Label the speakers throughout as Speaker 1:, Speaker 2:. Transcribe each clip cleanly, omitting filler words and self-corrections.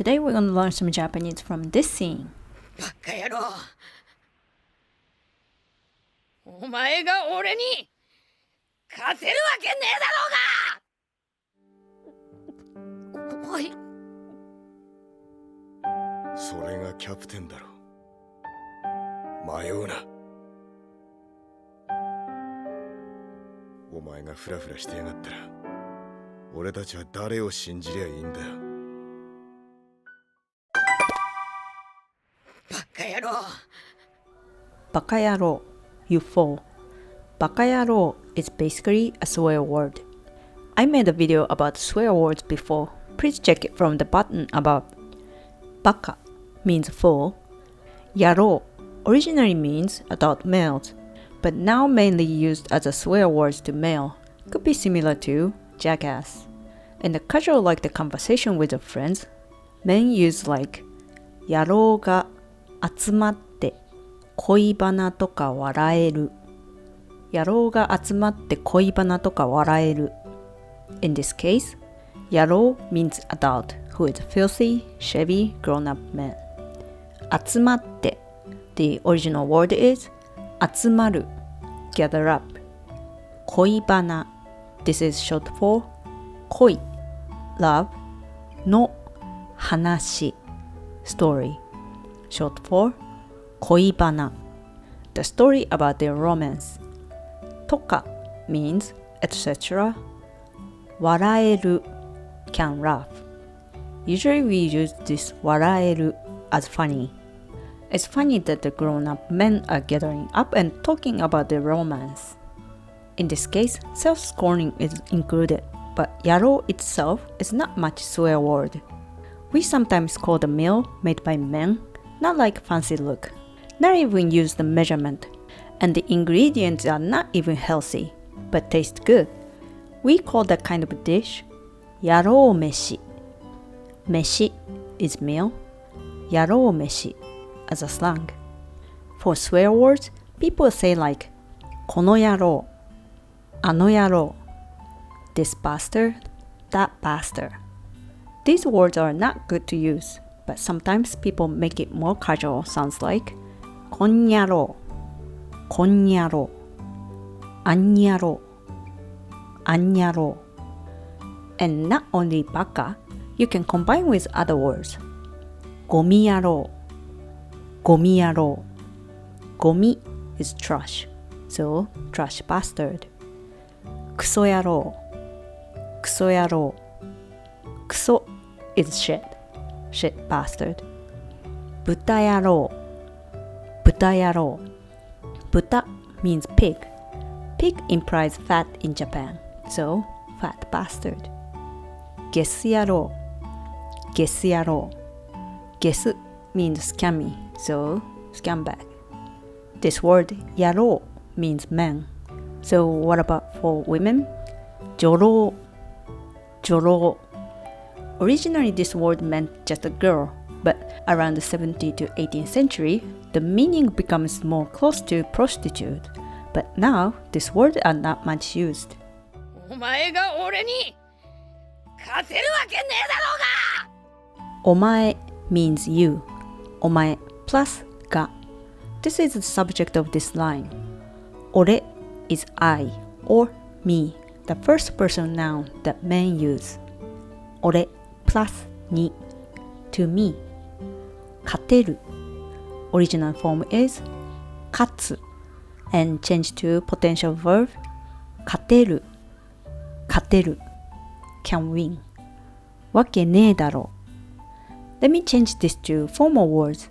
Speaker 1: Today we're gonna learn some Japanese from this scene.
Speaker 2: バカ野郎。お前が俺に勝てるわけねえだろうが。はい。
Speaker 3: それがキャプテンだろ。迷うな。お前がフラフラしてやがったら、俺たちは誰を信じりゃいいんだよ。
Speaker 2: バカ野郎。
Speaker 1: バカ野郎, you fool. バカ野郎 is basically a swear word. I made a video about swear words before. Please check it from the button above. バカ means fool. 野郎 originally means adult males, but now mainly used as a swear word to male. Could be similar to Jackass. In a casual like the conversation with your friends, men use like 野郎が集まって恋バナとか笑える。野郎が集まって恋バナとか笑える。In this case, 野郎 means adult who is filthy, shabby, grown-up man. 集まって the original word is 集まる gather up. 恋バナ this is short for 恋 love の話 story short for 恋バナ the story about their romance. とか means etc. 笑える can laugh. Usually we use this 笑える as funny. It's funny that the grown-up men are gathering up and talking about their romance. In this case, self-scorning is included, but 野郎 itself is not much swear word. We sometimes call the meal made by men not like fancy look, not even use the measurement, and the ingredients are not even healthy, but taste good. We call that kind of dish 野郎飯. 飯 is meal, 野郎飯 as a slang. For swear words, people say like この野郎, あの野郎, this bastard, that bastard. These words are not good to use, but sometimes people make it more casual sounds like こんにゃろう, こんにゃろう, あんにゃろう, あんにゃろう. And not only baka, you can combine with other words. ゴミ野郎, ゴミ野郎. ゴミ is trash, so trash bastard. クソ野郎, クソ野郎. クソ is shit, shit bastard. 豚野郎, 豚野郎. 豚 means pig. Pig implies fat in Japan, so fat bastard. ゲス野郎, ゲス野郎. ゲス means scammy, so scumbag. This word 野郎 means man. So what about for women? 女郎, 女郎. Originally this word meant just a girl, but around the 17th to 18th century, the meaning becomes more close to prostitute. But now, these words are not much used.
Speaker 2: お前が俺に勝てるわけねえだろうが。
Speaker 1: お前 means you. お前 plus が. This is the subject of this line. 俺 is I or me, the first person noun that men use. 俺 plus に to me. 勝てる original form is 勝つ and change to potential verb 勝てる勝てる can win わけねえだろ. Let me change this to formal words.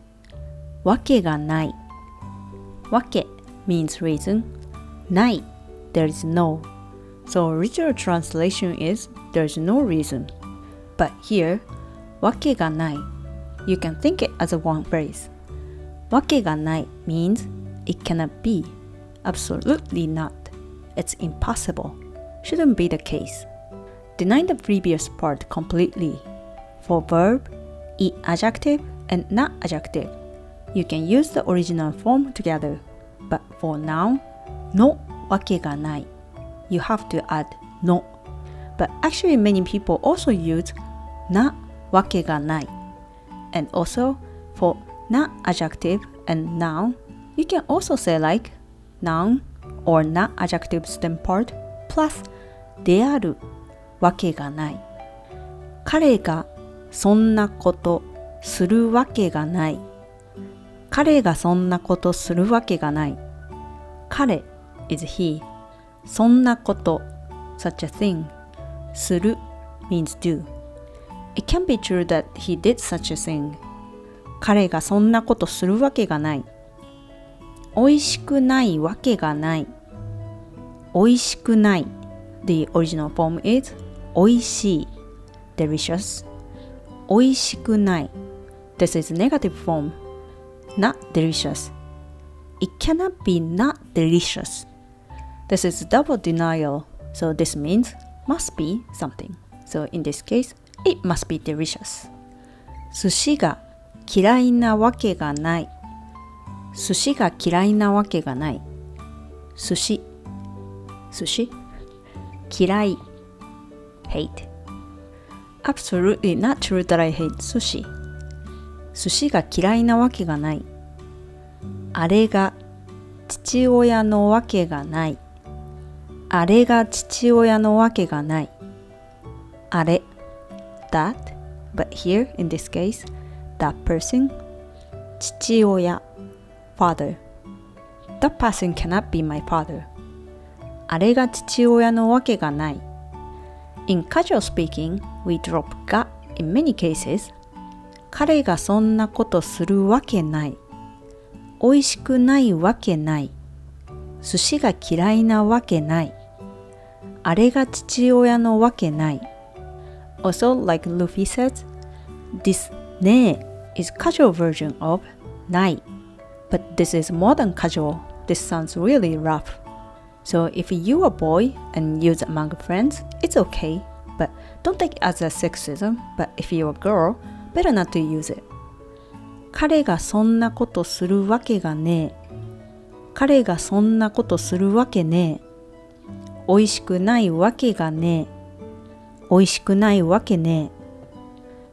Speaker 1: わけがない. わけ means reason. ない there is no. So original translation is there is no reason. But here わけがない you can think it as a one phrase. わけがない means it cannot be. Absolutely not. It's impossible. Shouldn't be the case. Deny the previous part completely. For verb, I adjective and not adjective, you can use the original form together. But for noun, のわけがない, you have to add の. But actually many people also use なわけがない. And also, for not adjective and noun, you can also say like noun or not adjective stem part plus であるわけがない。彼がそんなことするわけがない。彼がそんなことするわけがない。彼 is he. そんなこと such a thing. する means do. It can be true that he did such a thing. 彼がそんなことするわけがない。美味しくないわけがない。美味しくない。The original form is 美味しい。delicious. 美味しくない。This is negative form. Not delicious. It cannot be not delicious. This is double denial. So this means must be something. So in this case, it must be delicious. 寿司が嫌いなわけがない。寿司が嫌いなわけがない。寿司。寿司。嫌い。hate. Absolutely not true that I hate sushi. 寿司が嫌いなわけがない。あれが父親のわけがない。あれが父親のわけがない。あれ that, but here in this case, that person 父親 father. That person cannot be my father. あれが父親のわけがない。In casual speaking, we drop が in many cases. 彼がそんなことするわけない。美味しくないわけない。寿司が嫌いなわけない。あれが父親のわけない。Also, like Luffy says, this ね is casual version of ない。But this is more than casual. This sounds really rough. So if you are a boy and use it among friends, it's okay. But don't take it as a sexism. But if you're a girl, better not to use it. 彼がそんなことするわけがねえ。彼がそんなことするわけねえ。美味しくないわけがねえ。美味しくないわけね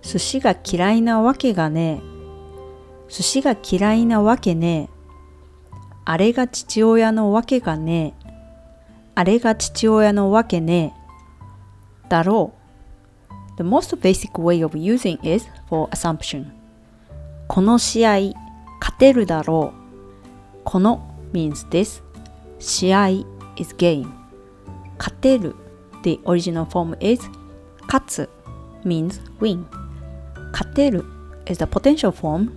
Speaker 1: え。寿司が嫌いなわけがねえ。寿司が嫌いなわけねえ。あれが父親のわけがねえ。あれが父親のわけねえ。だろう。The most basic way of using is for assumption. この試合、勝てるだろう。この means this. 試合 is game. 勝てる the original form is 勝つ means win. 勝てる is the potential form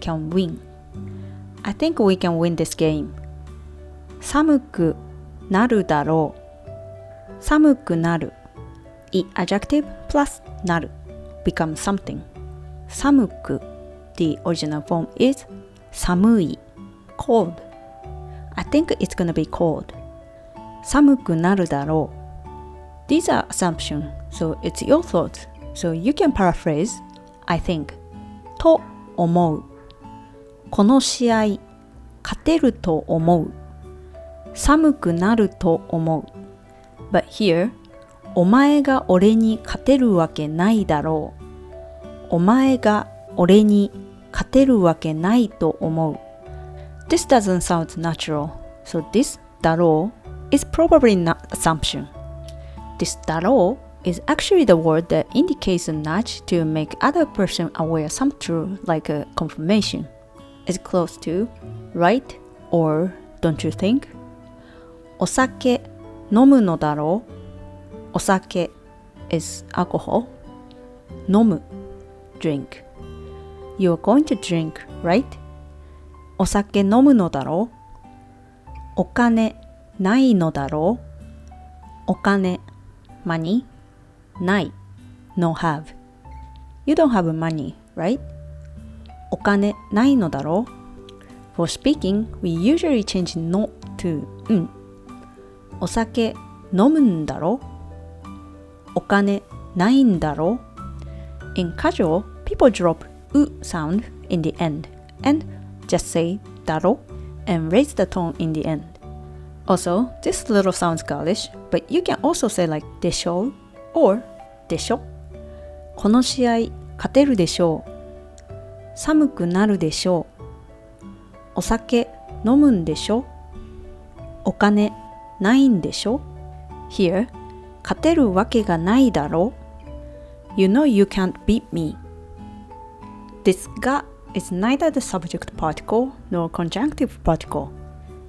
Speaker 1: can win. I think we can win this game. 寒くなるだろう。寒くなる E adjective plus なる become something. 寒く the original form is 寒い cold. I think it's gonna be cold. 寒くなるだろう These are assumptions, so it's your thoughts. So you can paraphrase I think と思うこの試合勝てると思う寒くなると思う But here お前が俺に勝てるわけないだろうお前が俺に勝てるわけないと思う This doesn't sound natural. So this だろう is probably not assumption. This だろう is actually the word that indicates a nudge to make other person aware some truth like a confirmation. It's close to right or don't you think? お酒飲むのだろうお酒 is alcohol. 飲む drink. You are going to drink, right? お酒飲むのだろうお金ないのだろうお金 money ない no have. You don't have money, right? お金ないのだろう For speaking, we usually change no to お酒飲むんだろお金ないんだろ In casual, people drop u sound in the end and just say だろ and raise the tone in the end. Also, this little sounds girlish, but you can also say like でしょ or でしょこの試合勝てるでしょう寒くなるでしょう。お酒飲むんでしょ。お金ないんでしょ。Here, 勝てるわけがないだろ。You know you can't beat me. This が is neither the subject particle nor conjunctive particle.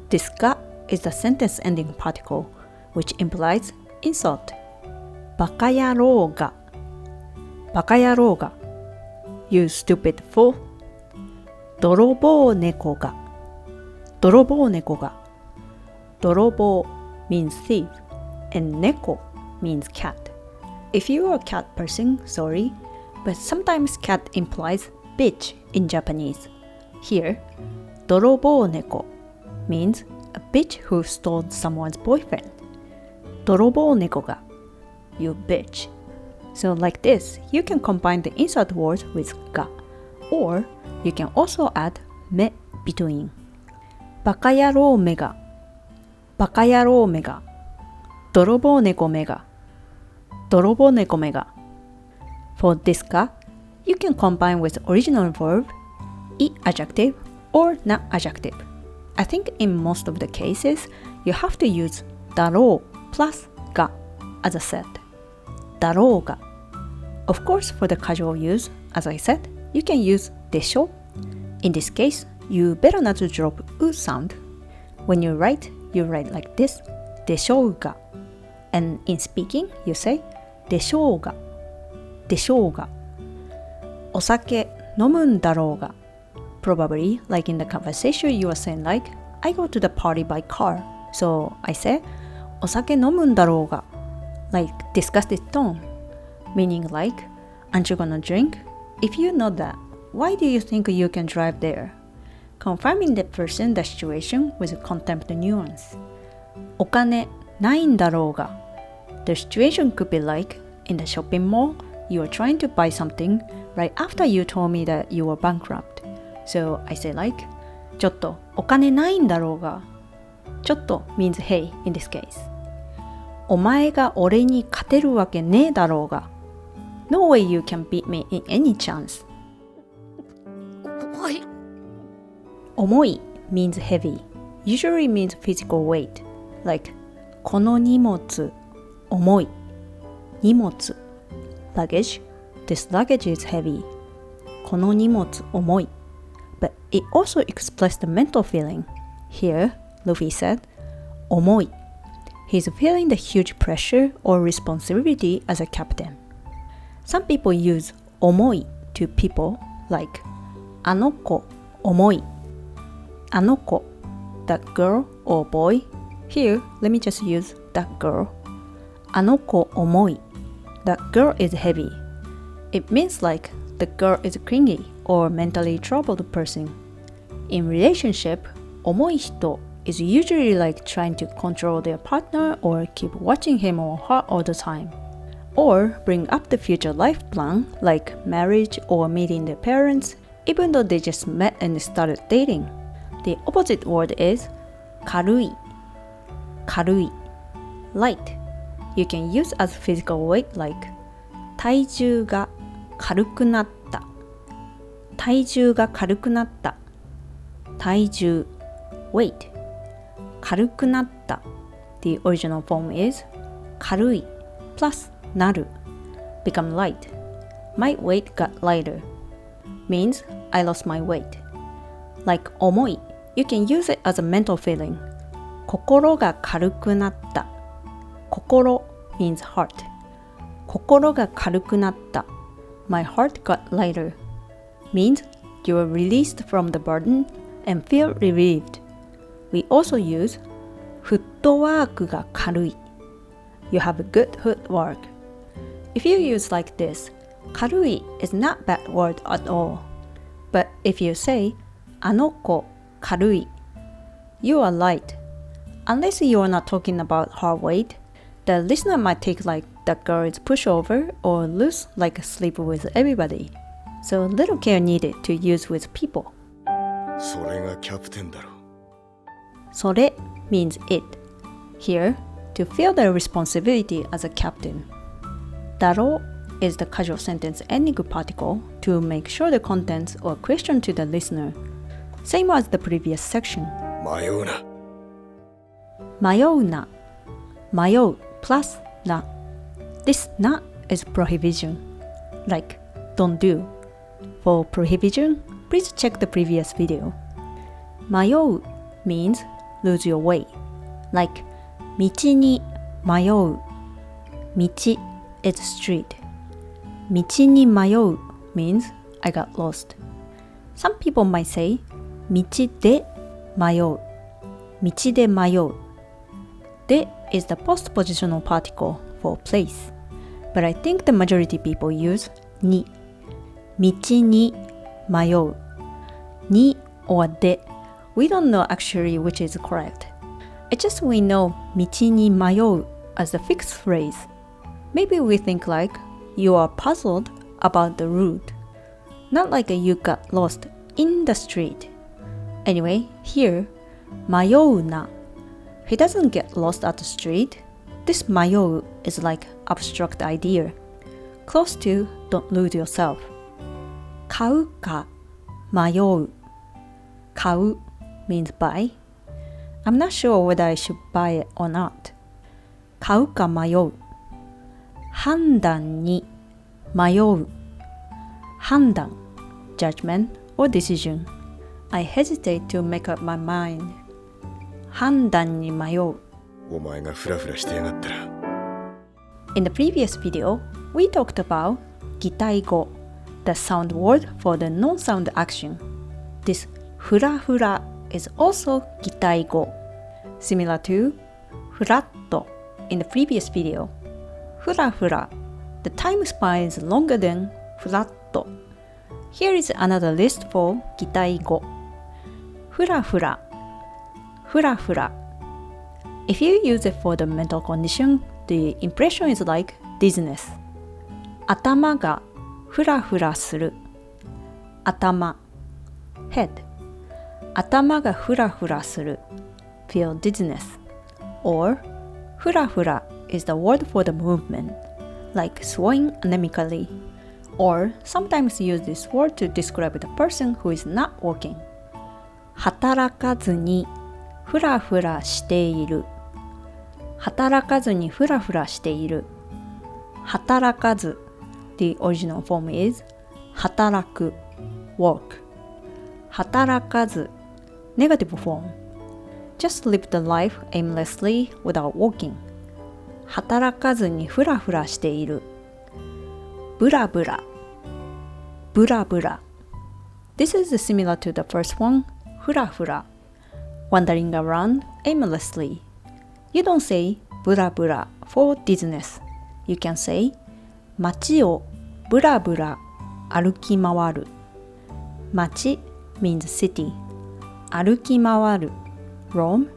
Speaker 1: This が is the sentence ending particle, which implies insult. バカ野郎が、バカ野郎が。You stupid fool. 泥棒猫が、泥棒猫が。泥棒 means thief, and 猫 means cat. If you are a cat person, sorry, but sometimes cat implies bitch in Japanese. Here, 泥棒猫 means a bitch who stole someone's boyfriend. 泥棒猫が you bitch. So like this, you can combine the insult words with が or you can also add め between. バカ野郎めがバカ野郎めが泥棒猫めが泥棒猫めが For this が you can combine with original verb, い adjective or not adjective. I think in most of the cases, you have to use だろう plus が as a set. だろうが Of course, for the casual use, as I said, you can use でしょ In this case, you better not to drop u sound. When you write like this, でしょうが And in speaking, you say でしょうがでしょうがお酒飲むんだろうが Probably, like in the conversation you are saying like, I go to the party by car. So I say, お酒飲むんだろうが Like disgusted tone. Meaning like, aren't you gonna drink? If you know that, why do you think you can drive there? Confirming the person, the situation with contempt nuance. お金ないんだろうが The situation could be like, in the shopping mall, you are trying to buy something right after you told me that you were bankrupt. So I say like, ちょっとお金ないんだろうがちょっと means hey in this case. お前が俺に勝てるわけねえだろうが No way you can beat me in any chance.
Speaker 2: はい。
Speaker 1: 重い means heavy. Usually means physical weight. Like, この荷物重い荷物 luggage. This luggage is heavy. この荷物重い But it also expressed the mental feeling. Here, Luffy said, 重い He's feeling the huge pressure or responsibility as a captain. Some people use 重い to people like あの子重いあの子 that girl or boy. Here, let me just use that girl. あの子重い That girl is heavy. It means like the girl is clingy or mentally troubled person. In relationship, 重い人 is usually like trying to control their partner or keep watching him or her all the time. Or bring up the future life plan like marriage or meeting their parents even though they just met and started dating. The opposite word is 軽い軽い light. You can use as physical weight like 体重が軽くなった体重が軽くなった体重 weight 軽くなった The original form is 軽い plus なる become light. My weight got lighter means I lost my weight. Like 重い You can use it as a mental feeling. 心が軽くなった心 means heart. 心が軽くなった My heart got lighter means you are released from the burden and feel relieved. We also use フットワークが軽い You have a good footwork. If you use like this, 軽い is not bad word at all. But if you say あの子軽い You are light. Unless you are not talking about her weight, the listener might take like that girl is pushover or loose like sleep with everybody. So little care needed to use with people.
Speaker 3: それがキャプテンだろ。
Speaker 1: それ means it. Here, to feel the responsibility as a captain. だろ is the casual sentence ending particle to make sure the contents or question to the listener. Same as the previous section.
Speaker 3: 迷うな。
Speaker 1: 迷うな。迷う plus な。This な is prohibition. Like, don't do. For prohibition, please check the previous video. 迷う means lose your way. Like, 道に迷う。道 is street. 道に迷う means I got lost. Some people might say 道で迷う。道で迷う。で is the postpositional particle for place. But I think the majority people use に。道に迷う。に or で。We don't know actually which is correct. It's just we know 道に迷う as the fixed phrase. Maybe we think like you are puzzled about the route. Not like you got lost in the street. Anyway, here, 迷うな. He doesn't get lost at the street. This 迷う is like abstract idea. Close to don't lose yourself. 買うか迷う. 買う means buy. I'm not sure whether I should buy it or not. 買うか迷う. 判断に迷う。判断 judgment or decision. I hesitate to make up my mind. 判断に迷う。
Speaker 3: お前がフラフラしてやがったら。
Speaker 1: In the previous video, we talked about 擬態語 the sound word for the non-sound action. This フラフラ is also 擬態語 similar to フラット in the previous video. フラフラ the time span is longer than フラット Here is another list for 擬態語フラフラフラフラ If you use it for the mental condition, the impression is like dizziness. 頭がフラフラする頭 head 頭がフラフラする feel dizziness or フラフラ is the word for the movement like swaying anemically or sometimes use this word to describe the person who is not working 働かずにフラフラしている働かずにフラフラしている働かず The original form is 働く work 働かず Negative form Just live the life aimlessly without working 働かずにフラフラしているブラブラブラブラ This is similar to the first one フラフラ Wandering around aimlessly You don't say ブラブラ for dizziness You can say 街をブラブラ歩き回る街 means city 歩き回る roam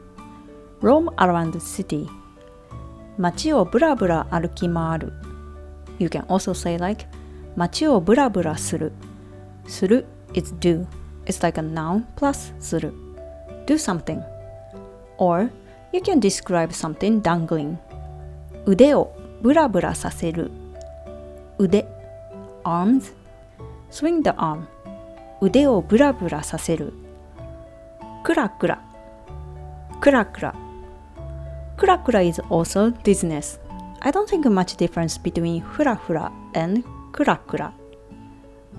Speaker 1: around the city 街をブラブラ歩き回る You can also say like 街をブラブラするする is do It's like a noun plus する Do something Or you can describe something dangling 腕をブラブラさせる腕 arms swing the arm 腕をブラブラさせるクラクラクラクラクラクラ is also dizziness I don't think much difference between フラフラ and クラクラ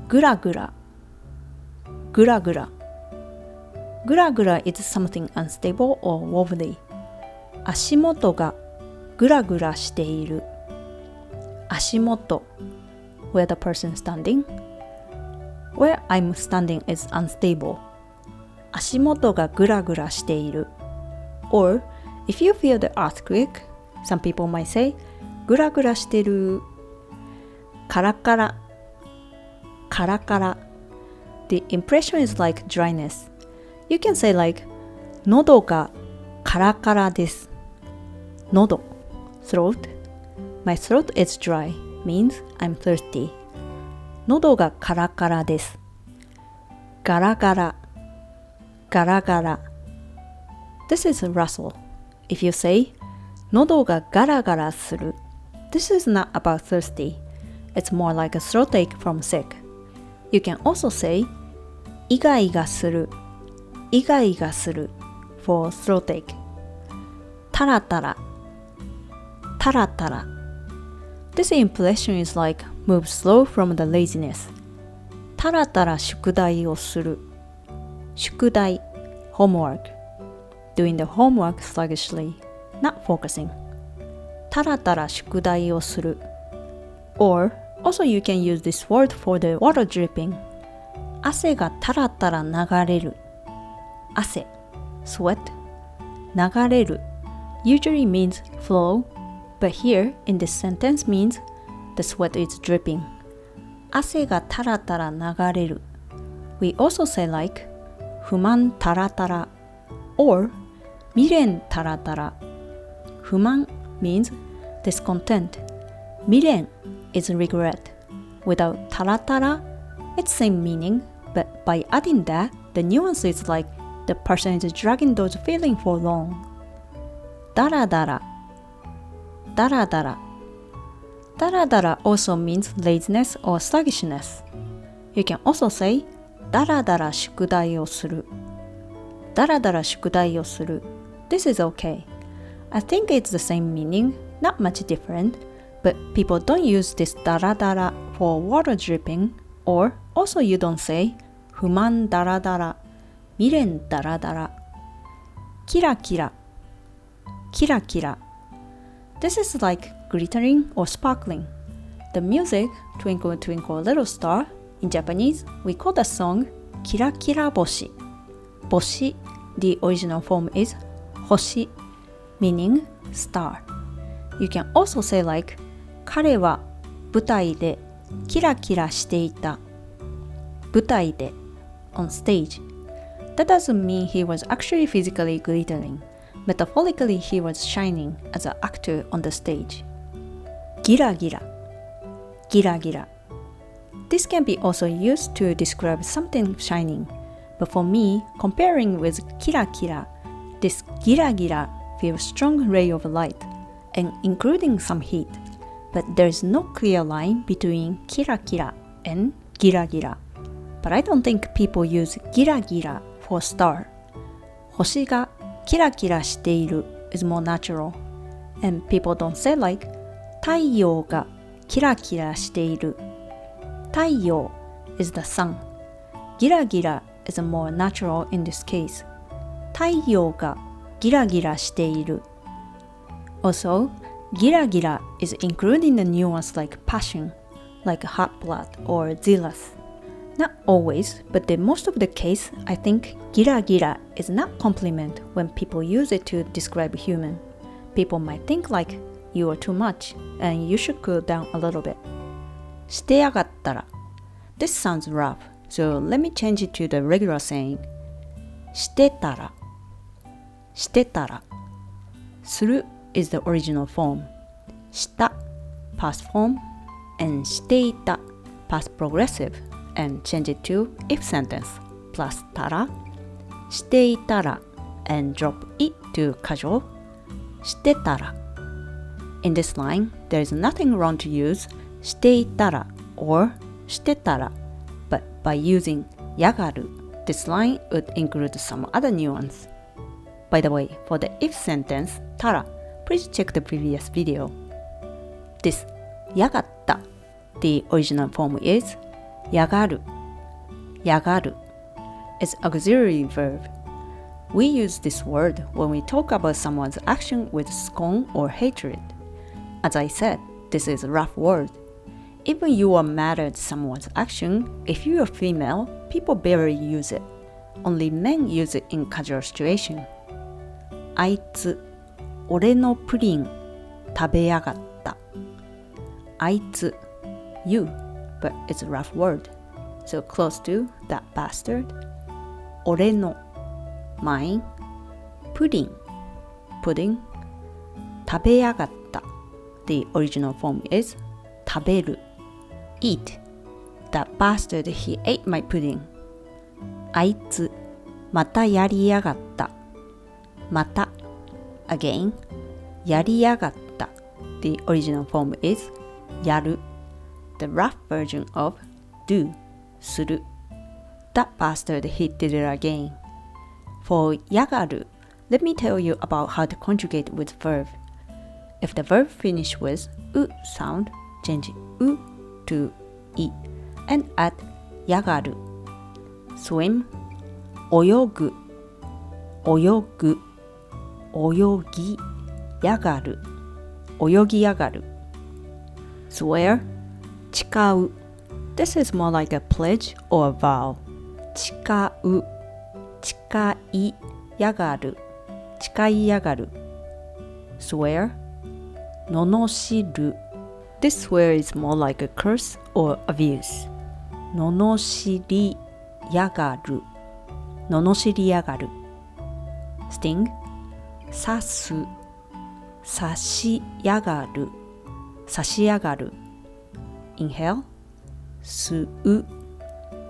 Speaker 1: グラグラグラグラグラグラ is something unstable or wobbly 足元がグラグラしている足元 where the person standing where I'm standing is unstable 足元がグラグラしている or if you feel the earthquake some people might say グラグラしてるカラカラカラカラ The impression is like dryness You can say like 喉がカラカラです喉 throat My throat is dry means I'm thirsty 喉がカラカラですガラガラガラガラ This is a rustle If you say 喉がガラガラする This is not about thirsty It's more like a throat ache from sick. You can also say イガイガするイガイガする for throat ache. タラタラタラタラ This impression is like move slow from the laziness. タラタラ宿題をする宿題 homework. Doing the homework sluggishly, not focusing. タラタラ宿題をする Or also you can use this word for the water dripping. 汗がタラタラ流れる汗 sweat 流れる usually means flow, but here in this sentence means the sweat is dripping. 汗がタラタラ流れる We also say like 不満タラタラ or 未練タラタラ不満 means discontent. 未練 is regret. Without タラタラ, it's same meaning, but by adding that, the nuance is like the person is dragging those feelings for long. ダラダラダラダラダラダラ also means laziness or sluggishness. You can also say ダラダラ宿題をするダラダラ宿題をする This is okay. I think it's the same meaning, not much different, but people don't use this ダラダラ for water dripping, or also you don't say 不満ダラダラ未練ダラダラキラキラキラキラ This is like glittering or sparkling. The music Twinkle Twinkle Little Star, in Japanese we call the song キラキラ星星 The original form is 星 meaning star. You can also say like 彼は舞台でキラキラしていた舞台で on stage. That doesn't mean he was actually physically glittering. Metaphorically, he was shining as an actor on the stage. ギラギラギラギラ This can be also used to describe something shining. But for me, comparing with キラキラ, this ギラギラ feels strong ray of light and including some heat. But there is no clear line between キラキラ and ギラギラ. But I don't think people use ギラギラ for star. 星がキラキラしている is more natural. And people don't say like 太陽がキラキラしている太陽 is the sun. ギラギラ is more natural in this case. 太陽がギラギラしている Also, ギラギラ is including the nuance like passion, like hot blood or zealous. Not always, but in most of the case, I think ギラギラ is not compliment when people use it to describe human. People might think like you are too much and you should cool down a little bit. してやがったら This sounds rough, so let me change it to the regular saying. してたらしてたらする is the original form. した past form and していた past progressive and change it to if sentence plus たらしていたら and drop it to casual してたら In this line, there is nothing wrong to use していたら or してたら but by using やがる this line would include some other nuance. By the way, for the if sentence たら please check the previous video. This やがった the original form is やがるやがる is auxiliary verb. We use this word when we talk about someone's action with scorn or hatred. As I said, this is a rough word. Even you are mad at someone's action, if you are female, people barely use it. Only men use it in casual situation. あいつ、俺のプリン食べやがった。あいつ、you, but it's a rough word. So close to that bastard. 俺の mine, プリン pudding 食べやがった The original form is 食べる eat That bastard, he ate my pudding あいつまたやりやがったまた again やりやがった The original form is やる the rough version of do, する. That bastard he did it again. For yagaru, let me tell you about how to conjugate with verb. If the verb finish with u sound, change u to i and add yagaru. Swim, 泳ぐ, 泳ぐ, 泳ぎ, yagaru, 泳ぎ上がる. Swear, 誓う. This is more like a pledge or a vow. 誓う, 誓い上がる, 誓い上がる. Swear, 罵る. This swear is more like a curse or abuse. 罵り上がる, 罵り上がる. Sting, 刺す, 刺し上がる, 刺し上がる. Inhale, 吸う,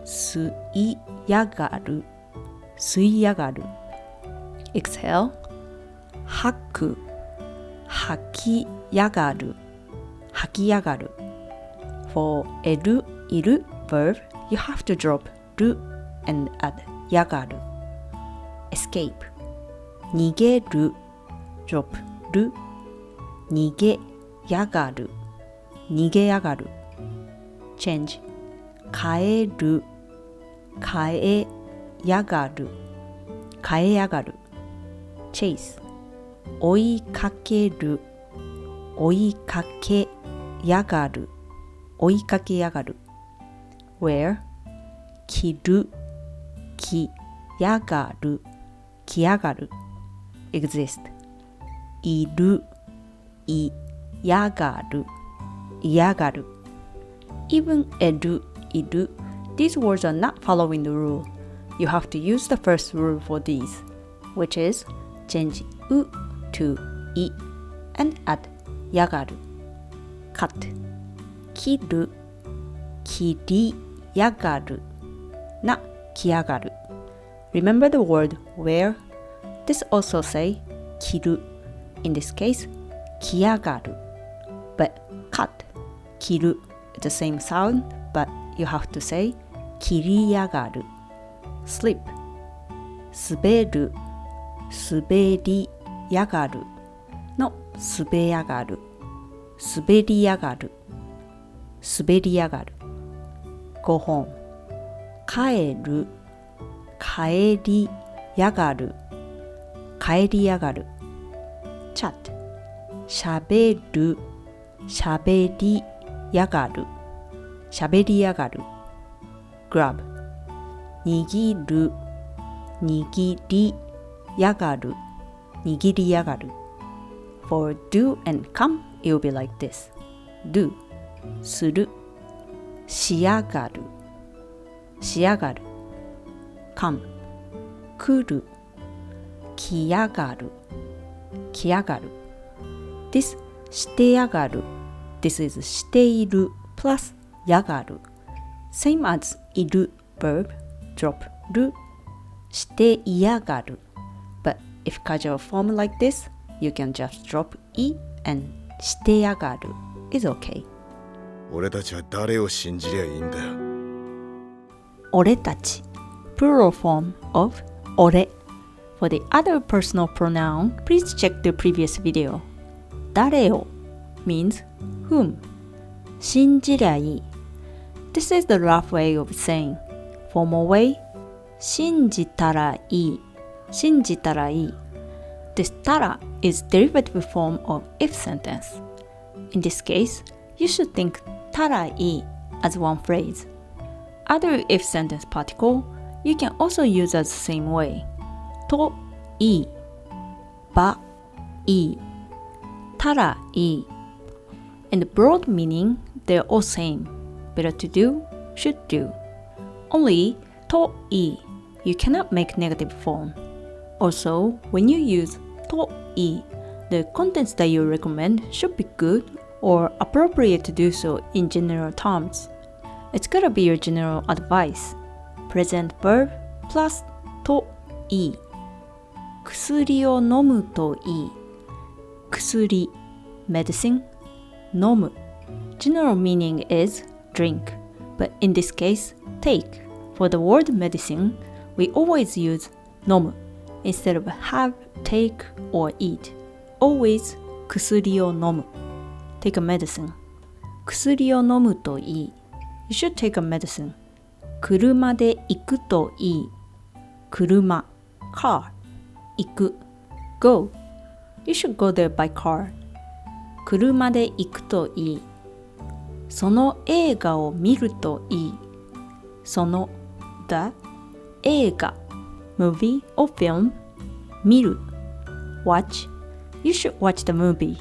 Speaker 1: 吸い上がる, 吸い上がる. Exhale, 吐く, 吐き上がる, 吐き上がる. For る, いる verb, you have to drop る and add 上がる. Escape, 逃げる drop る, 逃げ上がる, 逃げ上がる. Change, 変える, 変え上がる, 変え上がる. Chase, 追いかける, 追いかけ上がる, 追いかけ上がる. Wear, 着る, 着上がる, 着上がる. Exist, いる, いやがる, いやがる. Even る, いる, these words are not following the rule. You have to use the first rule for these, which is change う to い and add やがる. Cut, 切る, 切りやがる, not きやがる. Remember the word wear? This also say 切る. In this case, きやがる. But cut, 切る, it's the same sound, but you have to say 切りやがる. Slip, 滑る, 滑りやがる の滑やがる, 滑りやがる, 滑りやがる. Go home, 帰る, 帰りやがる, 帰りやがる. Chat, しゃべる, しゃべりやがる, しゃべりやがる. Grab, 握る, 握りやがる, 握りやがる. For do and come, it will be like this. Do, する, しやがる, しやがる. Come, 来る, 来やがる, 来やがる. This してやがる, this is している plus やがる. Same as いる verb, drop る, していやがる. But if casual form like this, you can just drop い and してやがる is okay.
Speaker 3: 俺たちは誰を信じりゃいいんだよ。
Speaker 1: 俺たち plural form of 俺. For the other personal pronoun, please check the previous video. 誰を means whom. 信じりゃいい. This is the rough way of saying. Formal way, 信じたらいい, 信じたらいい. This たら is derivative form of if sentence. In this case, you should think たらいい as one phrase. Other if sentence particle, you can also use as the same way. といい, ばいい, たらいい. In the broad meaning, they're all same. Better to do, should do. Only といい, you cannot make negative form. Also, when you use といい, the contents that you recommend should be good or appropriate to do so in general terms. It's gotta be your general advice. Present verb plus といい. 薬を飲むといい. 薬 medicine 飲む. General meaning is drink, but in this case, take. For the word medicine, we always use 飲む instead of have, take, or eat. Always 薬を飲む take a medicine. 薬を飲むといい You should take a medicine. 車で行くといい車 car 行く go You should go there by car. 車で行くといいその映画を見るといいその the 映画 movie or film 見る watch You should watch the movie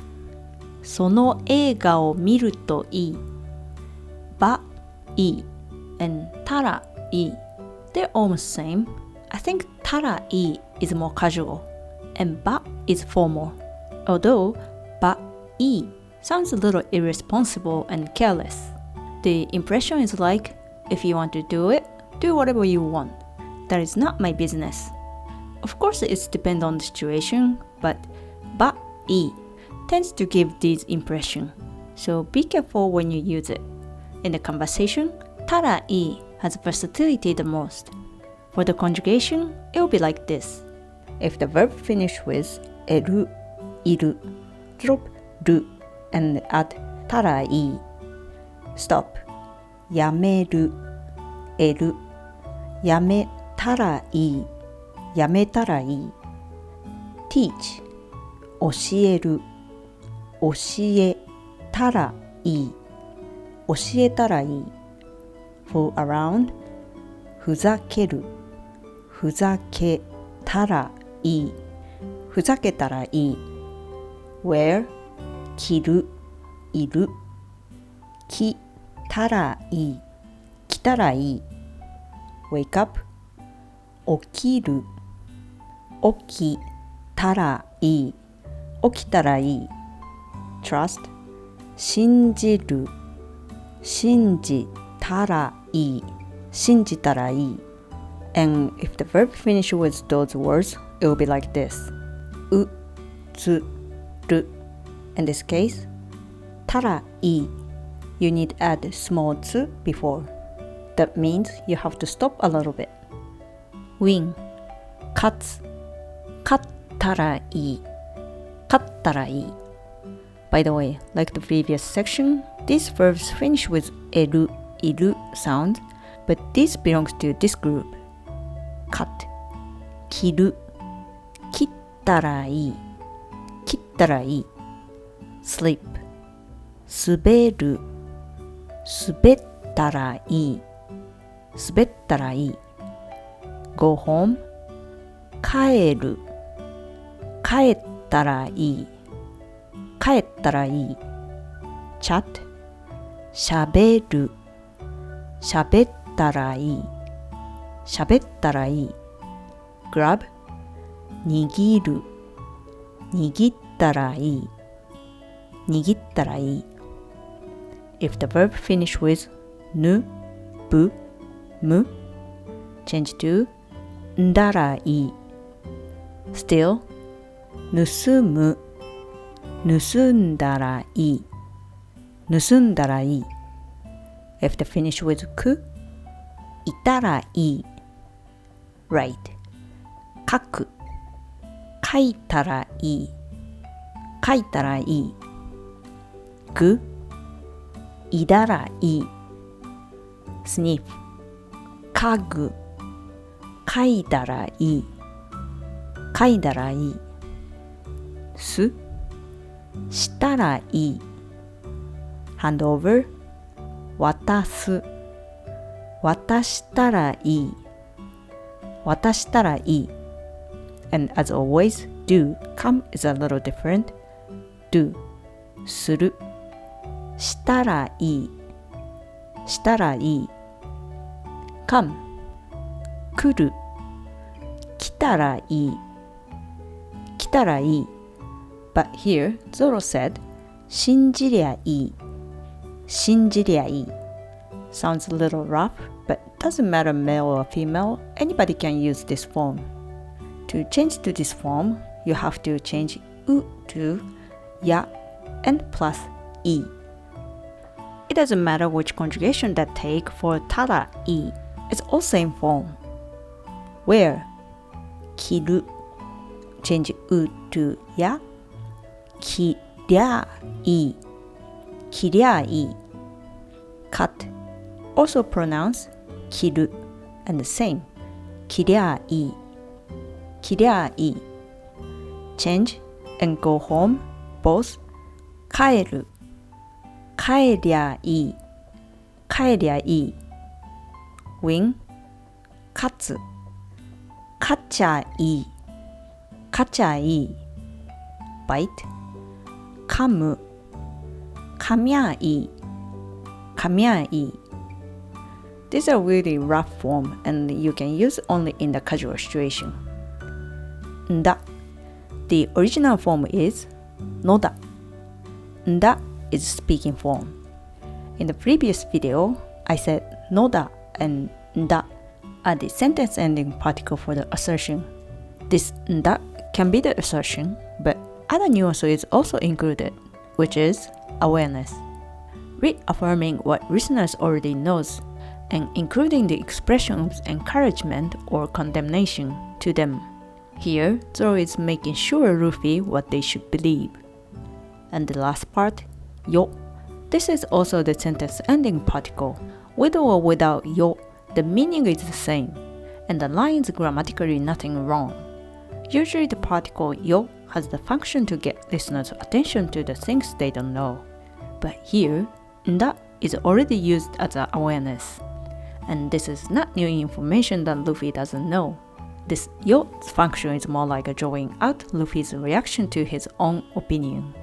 Speaker 1: その映画を見るといいばいい and たらいい They're almost same. I think たらいい is more casual and ば is formal. Although ばいい sounds a little irresponsible and careless. The impression is like, if you want to do it, do whatever you want. That is not my business. Of course, it depends on the situation, but ばいい tends to give this impression. So be careful when you use it. In the conversation, たらいい has versatility the most. For the conjugation, it will be like this. If the verb finish with える、いる, drop る and add たらいい Stop やめる、える、やめたらいい、やめたらいい Teach 教える、教えたらいい、教えたらいい For around ふざける、ふざけたらいい、ふざけたらいい Where 着る、いる、着たらいい、着たらいい Wake up 起きる、起きたらいい、起きたらいい Trust 信じる、信じたらいい、信じたらいい And if the verb finishes with those words, it will be like this う、つ、る In this case, たらいい You need to add small つ before. That means you have to stop a little bit. Win 勝つ、勝ったらいい、勝ったらいい By the way, like the previous section, these verbs finish with える、いる sound, but this belongs to this group. Cut 切る、切ったらいい、切ったらいい Sleep 滑る、滑ったらいい、滑ったらいい Go home 帰る、帰ったらいい、帰ったらいい Chat しゃべる、しゃべったらいい、しゃべったらいい Grab 握る、握ったらいい、握ったらいい If the verb finish with ぬ、ぶ、む change to んだらいい Still 盗む、盗んだらいい、盗んだらいい If the finish with く、いたらいい Right 書く、書いたらいい、書いたらいいぐ、いだらいい Sniff かぐ、かいだらいい、かいだらいいす、したらいい Hand over 渡す、渡したらいい、渡したらいい And as always, do come is a little different. Do する、したらいい、したらいい Come 来る、来たらいい、来たらいい But here, Zoro said 信じりゃいい、信じりゃいい Sounds a little rough, but doesn't matter male or female, anybody can use this form. To change to this form, you have to change う to や and plus い It doesn't matter which conjugation that take for taraii. It's all same form. Wear, kiru, change u to ya, kiriai, kiriai. Cut, also pronounce kiru, and the same, kiriai, kiriai. Change and go home, both, kaeru, kaeriai, kaeriai. Win, katsu, kachai, kachai. Bite, kamu, kamiai, kamiai. These are really rough form and you can use only in the casual situation. Nda. The original form is noda. Nda is speaking form. In the previous video, I said noda and nda are the sentence ending particle for the assertion. This nda can be the assertion, but other nuance is also included, which is awareness. Reaffirming what listeners already knows and including the expressions of encouragement or condemnation to them. Here, Zoro is making sure Luffy what they should believe. And the last part, yo. This is also the sentence ending particle. With or without yo, the meaning is the same, and the line is grammatically nothing wrong. Usually the particle yo has the function to get listeners' attention to the things they don't know. But here, nda is already used as an awareness. And this is not new information that Luffy doesn't know. This yo's function is more like drawing out Luffy's reaction to his own opinion.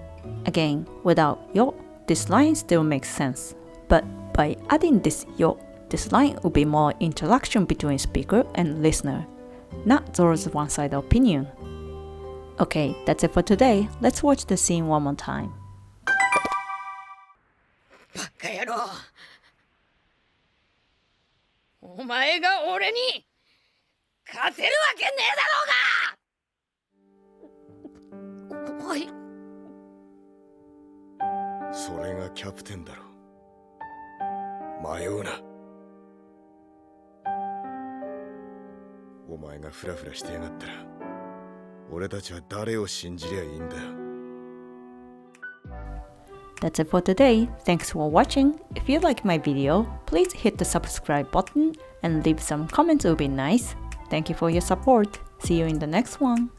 Speaker 1: Again, without yo, this line still makes sense. But by adding this yo, this line will be more interaction between speaker and listener, not Zoro's one-sided opinion. Okay, that's it for today. Let's watch the scene one more time.
Speaker 2: バカ野郎。お前が俺に勝てるわけねえだろうが。はい。
Speaker 3: それがキャプテンだろ。迷うな。お前がフラフラしてやがったら、俺たちは誰を信じりゃいいんだよ。
Speaker 1: That's it for today. Thanks for watching. If you like my video, please hit the subscribe button and leave some comments, it would be nice. Thank you for your support. See you in the next one.